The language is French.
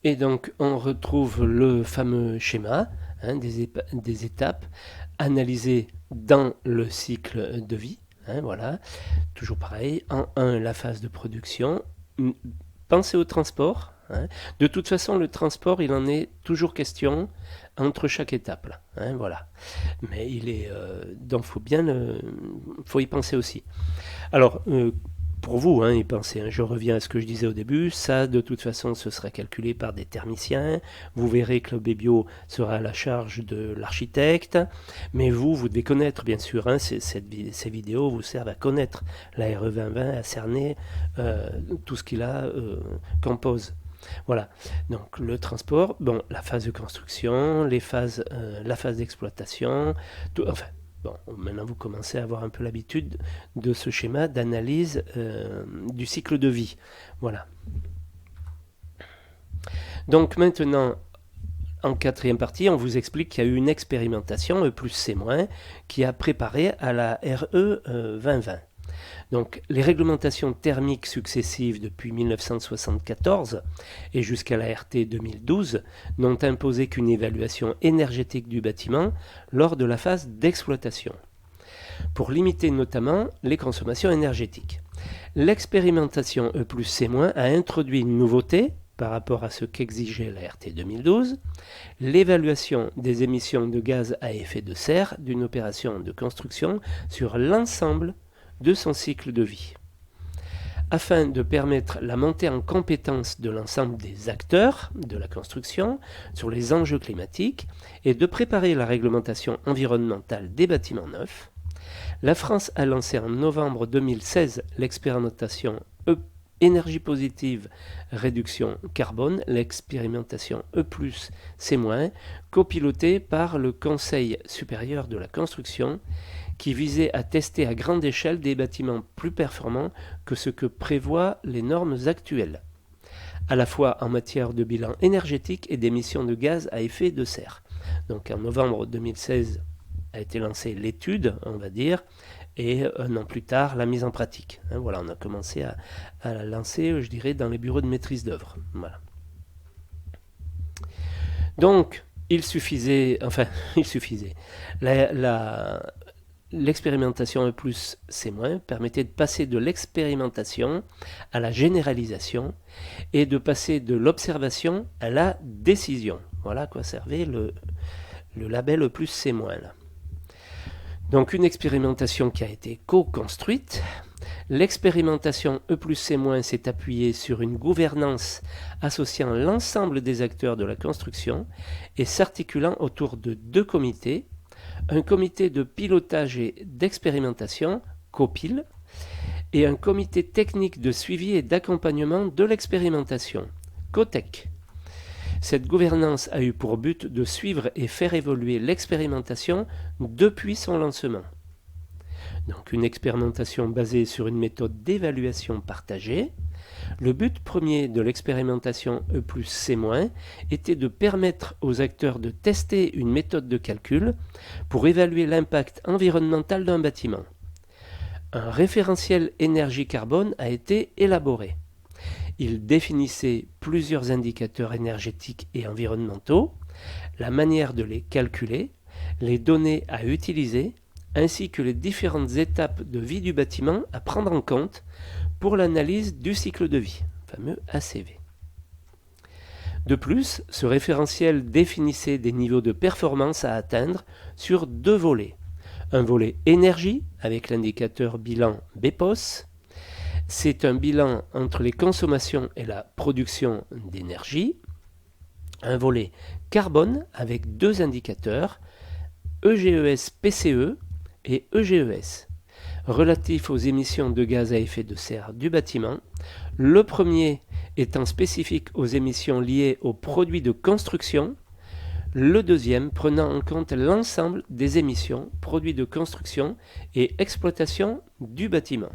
Et donc, on retrouve le fameux schéma, hein, des étapes analysées dans le cycle de vie. Hein, voilà, toujours pareil. En un, la phase de production. Pensez au transport. Hein. De toute façon, le transport, il en est toujours question entre chaque étape. Là, hein, voilà. Mais il est donc faut y penser aussi. Alors, pour vous, hein, y penser, hein, je reviens à ce que je disais au début, ça de toute façon ce sera calculé par des thermiciens, vous verrez que le BBO sera à la charge de l'architecte, mais vous devez connaître bien sûr, hein, ces vidéos vous servent à connaître la RE 2020, à cerner tout ce qu'il a compose. Voilà, donc le transport, bon, la phase de construction, la phase d'exploitation, enfin, bon, maintenant vous commencez à avoir un peu l'habitude de ce schéma d'analyse du cycle de vie. Voilà. Donc maintenant, en quatrième partie, on vous explique qu'il y a eu une expérimentation E plus C- qui a préparé à la RE 2020. Donc, les réglementations thermiques successives depuis 1974 et jusqu'à la RT 2012 n'ont imposé qu'une évaluation énergétique du bâtiment lors de la phase d'exploitation, pour limiter notamment les consommations énergétiques. L'expérimentation E plus C- a introduit une nouveauté par rapport à ce qu'exigeait la RT 2012, l'évaluation des émissions de gaz à effet de serre d'une opération de construction sur l'ensemble de son cycle de vie, afin de permettre la montée en compétence de l'ensemble des acteurs de la construction sur les enjeux climatiques et de préparer la réglementation environnementale des bâtiments neufs. La France a lancé en novembre 2016 l'expérimentation énergie positive réduction carbone, l'expérimentation E+, C-, copilotée par le Conseil supérieur de la construction, qui visait à tester à grande échelle des bâtiments plus performants que ce que prévoient les normes actuelles, à la fois en matière de bilan énergétique et d'émissions de gaz à effet de serre. Donc en novembre 2016 a été lancée l'étude, on va dire, et un an plus tard, la mise en pratique. Hein, voilà, on a commencé à la lancer, je dirais, dans les bureaux de maîtrise d'œuvre. Voilà. Donc, il suffisait, enfin, il suffisait. L'expérimentation E plus C- permettait de passer de l'expérimentation à la généralisation et de passer de l'observation à la décision. Voilà à quoi servait le label E plus C-. Là. Donc une expérimentation qui a été co-construite. L'expérimentation E plus C- s'est appuyée sur une gouvernance associant l'ensemble des acteurs de la construction et s'articulant autour de deux comités, un comité de pilotage et d'expérimentation, COPIL, et un comité technique de suivi et d'accompagnement de l'expérimentation, COTEC. Cette gouvernance a eu pour but de suivre et faire évoluer l'expérimentation depuis son lancement. Donc une expérimentation basée sur une méthode d'évaluation partagée. Le but premier de l'expérimentation E plus C- était de permettre aux acteurs de tester une méthode de calcul pour évaluer l'impact environnemental d'un bâtiment. Un référentiel énergie-carbone a été élaboré. Il définissait plusieurs indicateurs énergétiques et environnementaux, la manière de les calculer, les données à utiliser, ainsi que les différentes étapes de vie du bâtiment à prendre en compte pour l'analyse du cycle de vie, le fameux ACV. De plus, ce référentiel définissait des niveaux de performance à atteindre sur deux volets. Un volet énergie, avec l'indicateur bilan BEPOS. C'est un bilan entre les consommations et la production d'énergie. Un volet carbone, avec deux indicateurs, EGES-PCE et EGES, relatifs aux émissions de gaz à effet de serre du bâtiment, le premier étant spécifique aux émissions liées aux produits de construction, le deuxième prenant en compte l'ensemble des émissions, produits de construction et exploitation du bâtiment.